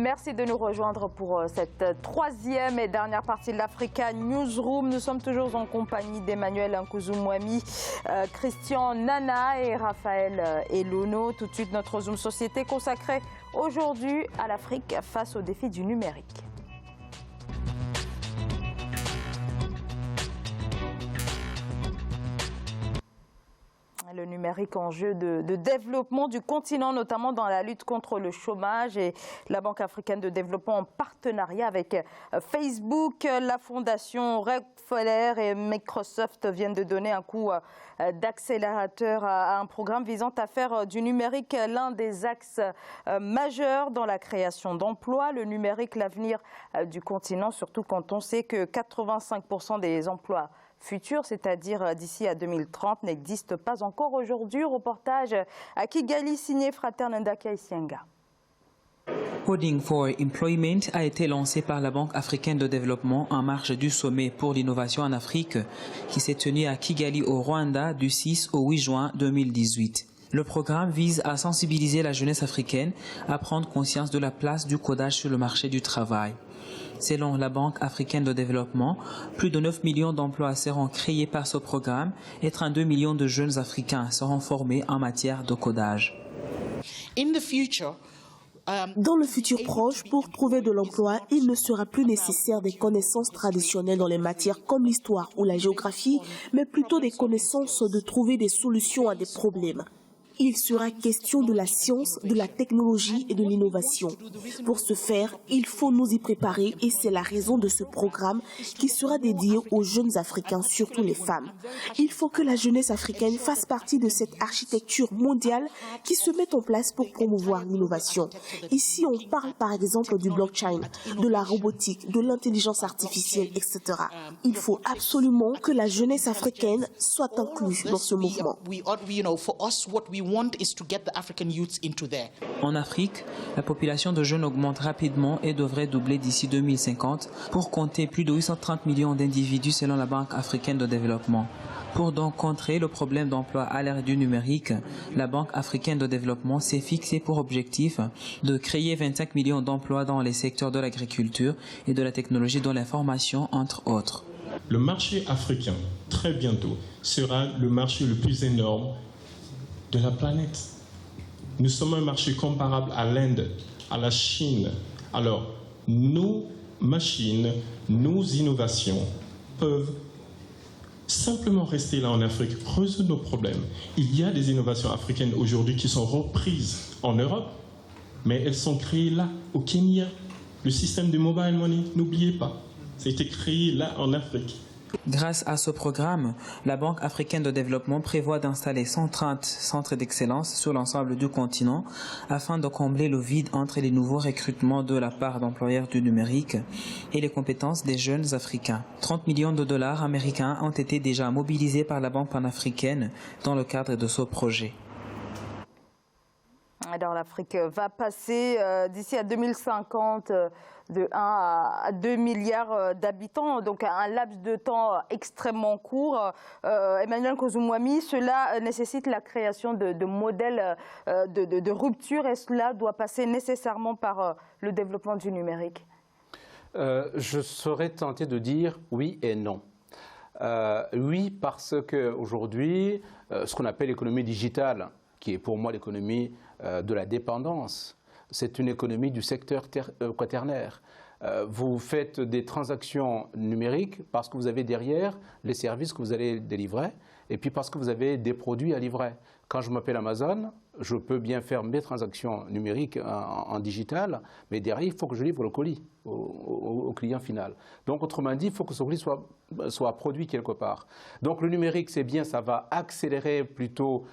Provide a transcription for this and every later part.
Merci de nous rejoindre pour cette troisième et dernière partie de l'Africa Newsroom. Nous sommes toujours en compagnie d'Emmanuel Nkouzou-Mouami, Christian Nana et Raphaël Elono. Tout de suite, notre Zoom Société consacrée aujourd'hui à l'Afrique face aux défis du numérique. Le numérique enjeu de développement du continent, notamment dans la lutte contre le chômage, et la Banque africaine de développement en partenariat avec Facebook, la fondation Rockefeller et Microsoft viennent de donner un coup d'accélérateur à un programme visant à faire du numérique l'un des axes majeurs dans la création d'emplois. Le numérique, l'avenir du continent, surtout quand on sait que 85% des emplois futurs, c'est-à-dire d'ici à 2030, n'existe pas encore aujourd'hui. Reportage à Kigali signé Fraternanda Kaisenga. Coding for Employment a été lancé par la Banque africaine de développement en marge du sommet pour l'innovation en Afrique qui s'est tenu à Kigali au Rwanda du 6 au 8 juin 2018. Le programme vise à sensibiliser la jeunesse africaine à prendre conscience de la place du codage sur le marché du travail. Selon la Banque africaine de développement, plus de 9 millions d'emplois seront créés par ce programme et 32 millions de jeunes Africains seront formés en matière de codage. Dans le futur proche, pour trouver de l'emploi, il ne sera plus nécessaire des connaissances traditionnelles dans les matières comme l'histoire ou la géographie, mais plutôt des connaissances de trouver des solutions à des problèmes. Il sera question de la science, de la technologie et de l'innovation. Pour ce faire, il faut nous y préparer et c'est la raison de ce programme qui sera dédié aux jeunes Africains, surtout les femmes. Il faut que la jeunesse africaine fasse partie de cette architecture mondiale qui se met en place pour promouvoir l'innovation. Ici, on parle par exemple du blockchain, de la robotique, de l'intelligence artificielle, etc. Il faut absolument que la jeunesse africaine soit incluse dans ce mouvement. En Afrique, la population de jeunes augmente rapidement et devrait doubler d'ici 2050 pour compter plus de 830 millions d'individus selon la Banque africaine de développement. Pour donc contrer le problème d'emploi à l'ère du numérique, la Banque africaine de développement s'est fixée pour objectif de créer 25 millions d'emplois dans les secteurs de l'agriculture et de la technologie de l'information, entre autres. Le marché africain, très bientôt, sera le marché le plus énorme de la planète. Nous sommes un marché comparable à l'Inde, à la Chine. Alors, nos machines, nos innovations peuvent simplement rester là en Afrique, résoudre nos problèmes. Il y a des innovations africaines aujourd'hui qui sont reprises en Europe, mais elles sont créées là, au Kenya. Le système de mobile money, n'oubliez pas, ça a été créé là en Afrique. Grâce à ce programme, la Banque africaine de développement prévoit d'installer 130 centres d'excellence sur l'ensemble du continent afin de combler le vide entre les nouveaux recrutements de la part d'employeurs du numérique et les compétences des jeunes Africains. 30 millions de dollars américains ont été déjà mobilisés par la Banque panafricaine dans le cadre de ce projet. Alors l'Afrique va passer d'ici à 2050 de 1 à 2 milliards d'habitants, donc un laps de temps extrêmement court. Emmanuel Nkouzou-Mouami, cela nécessite la création de modèles de rupture et cela doit passer nécessairement par le développement du numérique. Je serais tenté de dire oui et non. Oui, parce qu'aujourd'hui, ce qu'on appelle l'économie digitale, qui est pour moi l'économie de la dépendance, c'est une économie du secteur quaternaire. Vous faites des transactions numériques parce que vous avez derrière les services que vous allez délivrer et puis parce que vous avez des produits à livrer. Quand je m'appelle Amazon, je peux bien faire mes transactions numériques en digital, mais derrière, il faut que je livre le colis au client final. Donc, autrement dit, il faut que ce colis soit produit quelque part. Donc, le numérique, c'est bien, ça va accélérer plutôt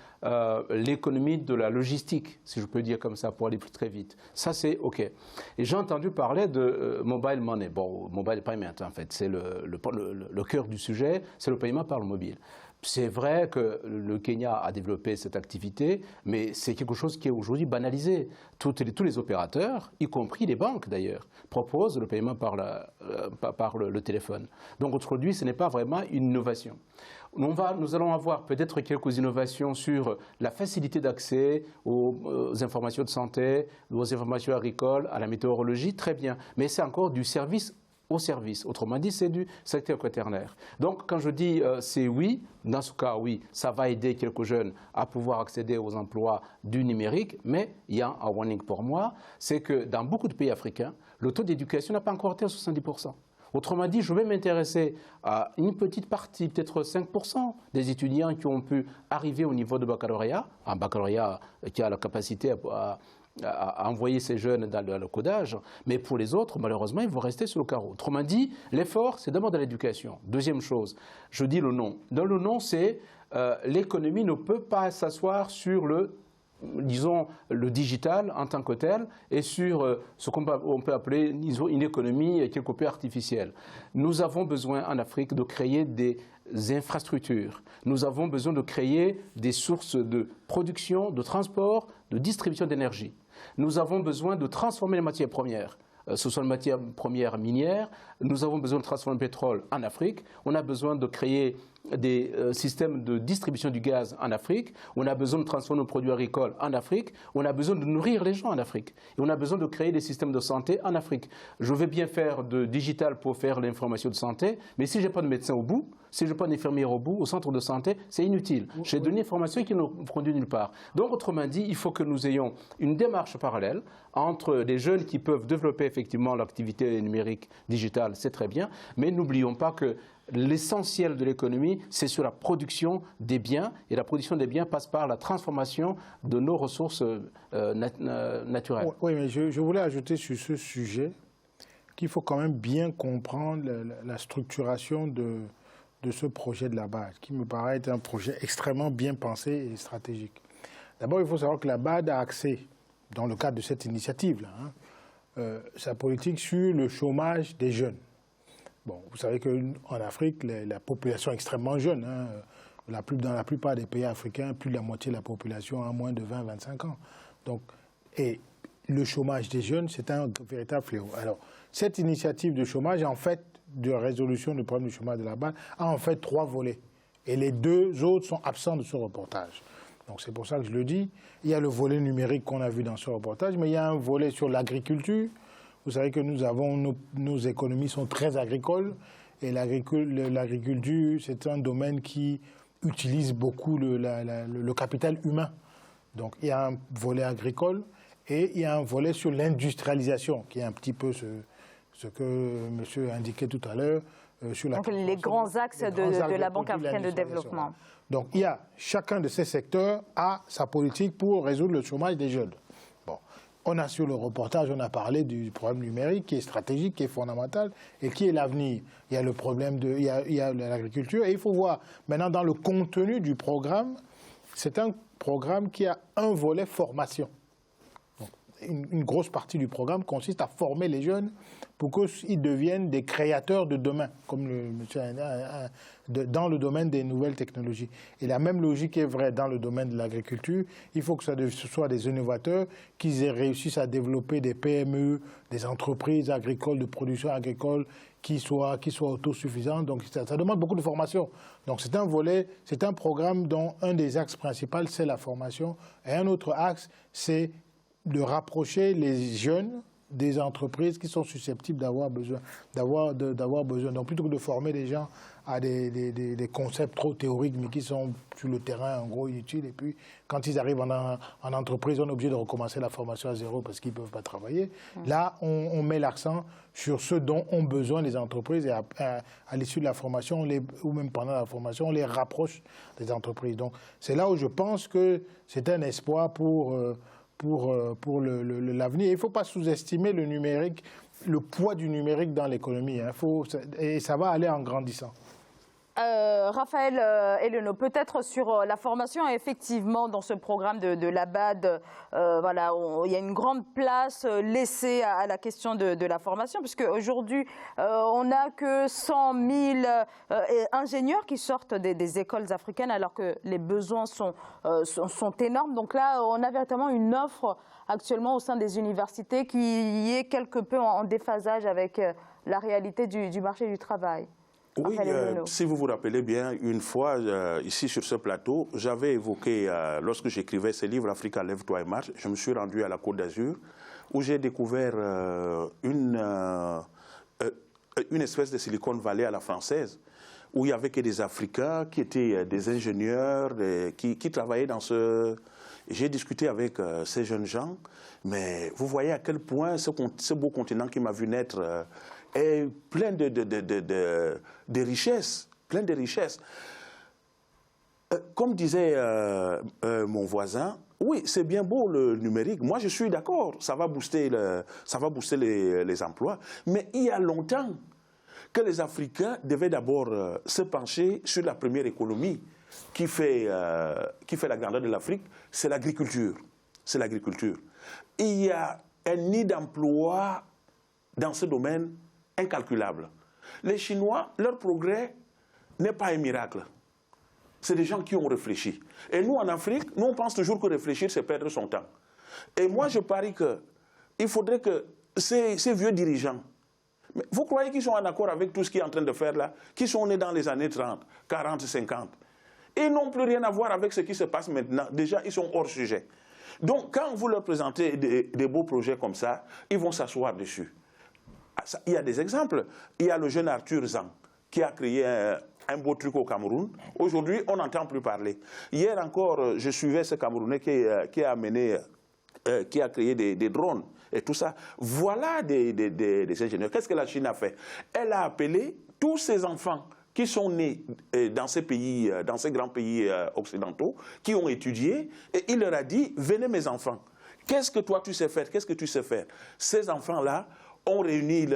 l'économie de la logistique, si je peux dire comme ça, pour aller plus très vite. Ça, c'est OK. Et j'ai entendu parler de mobile money. Bon, mobile payment, en fait, c'est le cœur du sujet, c'est le paiement par le mobile. C'est vrai que le Kenya a développé cette activité, mais c'est quelque chose qui est aujourd'hui banalisé. Tous les opérateurs, y compris les banques d'ailleurs, proposent le paiement par le téléphone. Donc aujourd'hui, ce n'est pas vraiment une innovation. Nous allons avoir peut-être quelques innovations sur la facilité d'accès aux informations de santé, aux informations agricoles, à la météorologie, très bien. Mais c'est encore du service au service. Autrement dit, c'est du secteur quaternaire. Donc, quand je dis c'est oui, dans ce cas, oui, ça va aider quelques jeunes à pouvoir accéder aux emplois du numérique, mais il y a un warning pour moi, c'est que dans beaucoup de pays africains, le taux d'éducation n'a pas encore été à 70%. Autrement dit, je vais m'intéresser à une petite partie, peut-être 5% des étudiants qui ont pu arriver au niveau de baccalauréat, un baccalauréat qui a la capacité à envoyer ces jeunes dans le codage, mais pour les autres, malheureusement, ils vont rester sur le carreau. Autrement dit, l'effort, c'est d'abord de l'éducation. Deuxième chose, je dis le non. Dans le non, c'est l'économie ne peut pas s'asseoir sur disons, le digital en tant que tel et sur ce qu'on peut appeler une économie quelque peu artificielle. Nous avons besoin en Afrique de créer des infrastructures. Nous avons besoin de créer des sources de production, de transport, de distribution d'énergie. Nous avons besoin de transformer les matières premières. Ce sont les matières premières minières. Nous avons besoin de transformer le pétrole en Afrique. On a besoin de créer des systèmes de distribution du gaz en Afrique. On a besoin de transformer nos produits agricoles en Afrique. On a besoin de nourrir les gens en Afrique. Et on a besoin de créer des systèmes de santé en Afrique. Je vais bien faire de digital pour faire l'information de santé, mais si je n'ai pas de médecin au bout, si je n'ai pas d'infirmière au bout, au centre de santé, c'est inutile. J'ai donné une information qui ne conduit nulle part. Donc, autrement dit, il faut que nous ayons une démarche parallèle entre les jeunes qui peuvent développer effectivement l'activité numérique digitale, c'est très bien, mais n'oublions pas que l'essentiel de l'économie, c'est sur la production des biens, et la production des biens passe par la transformation de nos ressources naturelles. Oui, mais je voulais ajouter sur ce sujet qu'il faut quand même bien comprendre la structuration de ce projet de la BAD, qui me paraît être un projet extrêmement bien pensé et stratégique. D'abord, il faut savoir que la BAD a axé, dans le cadre de cette initiative-là, sa politique sur le chômage des jeunes. Bon, vous savez qu'en Afrique, la population est extrêmement jeune. Dans la plupart des pays africains, plus de la moitié de la population a moins de 20-25 ans. Donc, et le chômage des jeunes, c'est un véritable fléau. Alors, cette initiative de chômage, en fait, de résolution du problème du chômage de la BAD, a en fait 3 volets. Et les 2 autres sont absents de ce reportage. Donc c'est pour ça que je le dis. Il y a le volet numérique qu'on a vu dans ce reportage, mais il y a un volet sur l'agriculture. Vous savez que nos économies sont très agricoles. Et l'agriculture, c'est un domaine qui utilise beaucoup le capital humain. Donc il y a un volet agricole et il y a un volet sur l'industrialisation, qui est un petit peu ce que monsieur indiquait tout à l'heure. Donc les grands axes de la Banque africaine de développement. Donc il y a chacun de ces secteurs a sa politique pour résoudre le chômage des jeunes. Bon, on a sur le reportage, on a parlé du problème numérique qui est stratégique, qui est fondamental et qui est l'avenir. Il y a le problème il y a l'agriculture et il faut voir maintenant dans le contenu du programme, c'est un programme qui a un volet formation. Donc, une grosse partie du programme consiste à former les jeunes pour qu'ils deviennent des créateurs de demain, comme le monsieur dans le domaine des nouvelles technologies. Et la même logique est vraie dans le domaine de l'agriculture. Il faut que ce soit des innovateurs qui réussissent à développer des PME, des entreprises agricoles, de production agricole, qui soient autosuffisantes. Donc ça demande beaucoup de formation. Donc c'est un volet, c'est un programme dont un des axes principaux, c'est la formation. Et un autre axe, c'est de rapprocher les jeunes des entreprises qui sont susceptibles d'avoir besoin. Donc plutôt que de former des gens à des concepts trop théoriques mais qui sont sur le terrain en gros inutiles, et puis quand ils arrivent en entreprise, on est obligé de recommencer la formation à zéro parce qu'ils ne peuvent pas travailler. Là, on met l'accent sur ce dont ont besoin les entreprises et à l'issue de la formation, ou même pendant la formation, on les rapproche des entreprises. Donc c'est là où je pense que c'est un espoir pour l'avenir. Il ne faut pas sous-estimer le numérique, le poids du numérique dans l'économie. Et ça va aller en grandissant. Raphaël Eleno, peut-être sur la formation, effectivement, dans ce programme de la BAD, voilà, il y a une grande place laissée à la question de la formation, puisque aujourd'hui, on n'a que 100 000 ingénieurs qui sortent des écoles africaines, alors que les besoins sont énormes. Donc là, on a véritablement une offre actuellement au sein des universités qui est quelque peu en déphasage avec la réalité du marché du travail. Oui, si vous vous rappelez bien, une fois, ici sur ce plateau, j'avais évoqué, lorsque j'écrivais ce livre, Africa, lève-toi et marche, je me suis rendu à la Côte d'Azur, où j'ai découvert une espèce de Silicon Valley à la française, où il n'y avait que des Africains qui étaient des ingénieurs, qui travaillaient dans ce... J'ai discuté avec ces jeunes gens, mais vous voyez à quel point ce beau continent qui m'a vu naître est plein de richesses, plein de richesses. Comme disait mon voisin, oui, c'est bien beau le numérique. Moi, je suis d'accord, ça va booster les emplois. Mais il y a longtemps que les Africains devaient d'abord se pencher sur la première économie qui fait la grandeur de l'Afrique, c'est l'agriculture. C'est l'agriculture. Il y a un nid d'emploi dans ce domaine incalculable. Les Chinois, leur progrès n'est pas un miracle. C'est des gens qui ont réfléchi. Et nous, en Afrique, nous, on pense toujours que réfléchir, c'est perdre son temps. Et moi, je parie qu'il faudrait que ces vieux dirigeants, mais vous croyez qu'ils sont en accord avec tout ce qu'ils sont en train de faire là, qui sont nés dans les années 30, 40, 50? Ils n'ont plus rien à voir avec ce qui se passe maintenant. Déjà, ils sont hors sujet. Donc, quand vous leur présentez des beaux projets comme ça, ils vont s'asseoir dessus. Il y a des exemples. Il y a le jeune Arthur Zhang qui a créé un beau truc au Cameroun. Aujourd'hui, on n'entend plus parler. Hier encore, je suivais ce Camerounais qui a créé des drones et tout ça. Voilà des ingénieurs. Qu'est-ce que la Chine a fait? Elle a appelé tous ses enfants qui sont nés dans ces pays, dans ces grands pays occidentaux, qui ont étudié, et il leur a dit, venez mes enfants, qu'est-ce que toi tu sais faire, qu'est-ce que tu sais faire? Ces enfants-là ont réuni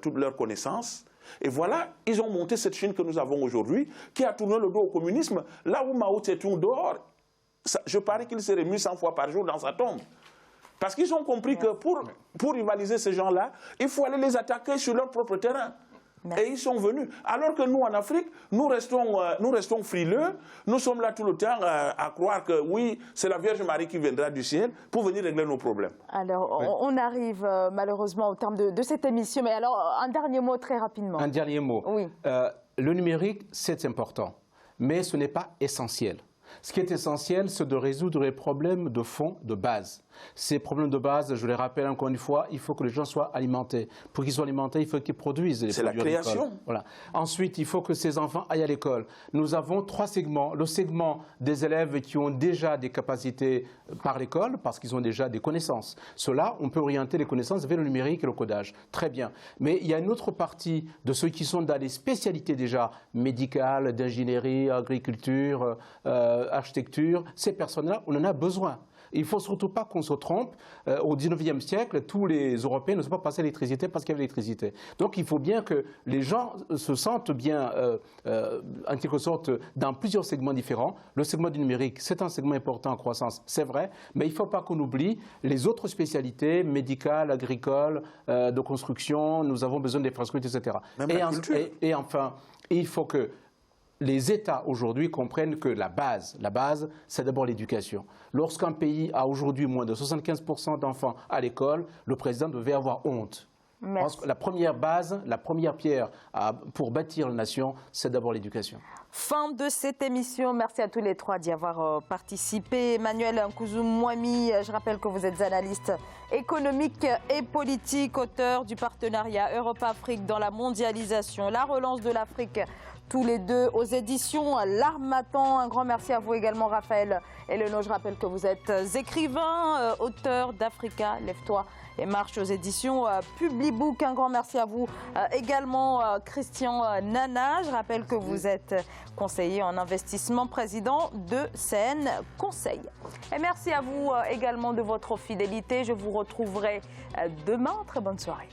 toutes leurs connaissances, et voilà, ils ont monté cette Chine que nous avons aujourd'hui, qui a tourné le dos au communisme, là où Mao Tse-tung dehors, je parie qu'il serait mis 100 fois par jour dans sa tombe. Parce qu'ils ont compris que pour rivaliser ces gens-là, il faut aller les attaquer sur leur propre terrain. Et ils sont venus. Alors que nous, en Afrique, nous restons frileux. Nous sommes là tout le temps à croire que oui, c'est la Vierge Marie qui viendra du ciel pour venir régler nos problèmes. Alors, on arrive malheureusement au terme de cette émission. Mais alors, un dernier mot très rapidement. Un dernier mot. Oui. Le numérique, c'est important. Mais ce n'est pas essentiel. Ce qui est essentiel, c'est de résoudre les problèmes de fond, de base. Ces problèmes de base, je les rappelle encore une fois, il faut que les gens soient alimentés. Pour qu'ils soient alimentés, il faut qu'ils produisent les produits. C'est la création. Voilà. Ensuite, il faut que ces enfants aillent à l'école. Nous avons 3 segments. Le segment des élèves qui ont déjà des capacités par l'école, parce qu'ils ont déjà des connaissances. Ceux-là, on peut orienter les connaissances vers le numérique et le codage. Très bien. Mais il y a une autre partie de ceux qui sont dans les spécialités déjà médicales, d'ingénierie, agriculture, architecture. Ces personnes-là, on en a besoin. Il ne faut surtout pas qu'on se trompe. Au 19e siècle, tous les Européens ne sont pas passés à l'électricité parce qu'il y avait l'électricité. Donc il faut bien que les gens se sentent bien, en quelque sorte, dans plusieurs segments différents. Le segment du numérique, c'est un segment important en croissance, c'est vrai, mais il ne faut pas qu'on oublie les autres spécialités médicales, agricoles, de construction. Nous avons besoin d'infrastructures, etc. Et enfin, il faut que les États aujourd'hui comprennent que la base, c'est d'abord l'éducation. Lorsqu'un pays a aujourd'hui moins de 75% d'enfants à l'école, le président devait avoir honte. Parce que la première base, la première pierre pour bâtir la nation, c'est d'abord l'éducation. Fin de cette émission. Merci à tous les 3 d'y avoir participé. Emmanuel Nkouzou-Mouami, je rappelle que vous êtes analyste économique et politique, auteur du partenariat Europe-Afrique dans la mondialisation, la relance de l'Afrique, tous les deux aux éditions L'Harmattan. Un grand merci à vous également, Raphaël Eleno. Je rappelle que vous êtes écrivain, auteur d'Africa, Lève-toi et marche aux éditions Publibook. Un grand merci à vous également, Christian Nana. Je rappelle que vous êtes conseiller en investissement, président de CN Conseil. Et merci à vous également de votre fidélité. Je vous retrouverai demain. Très bonne soirée.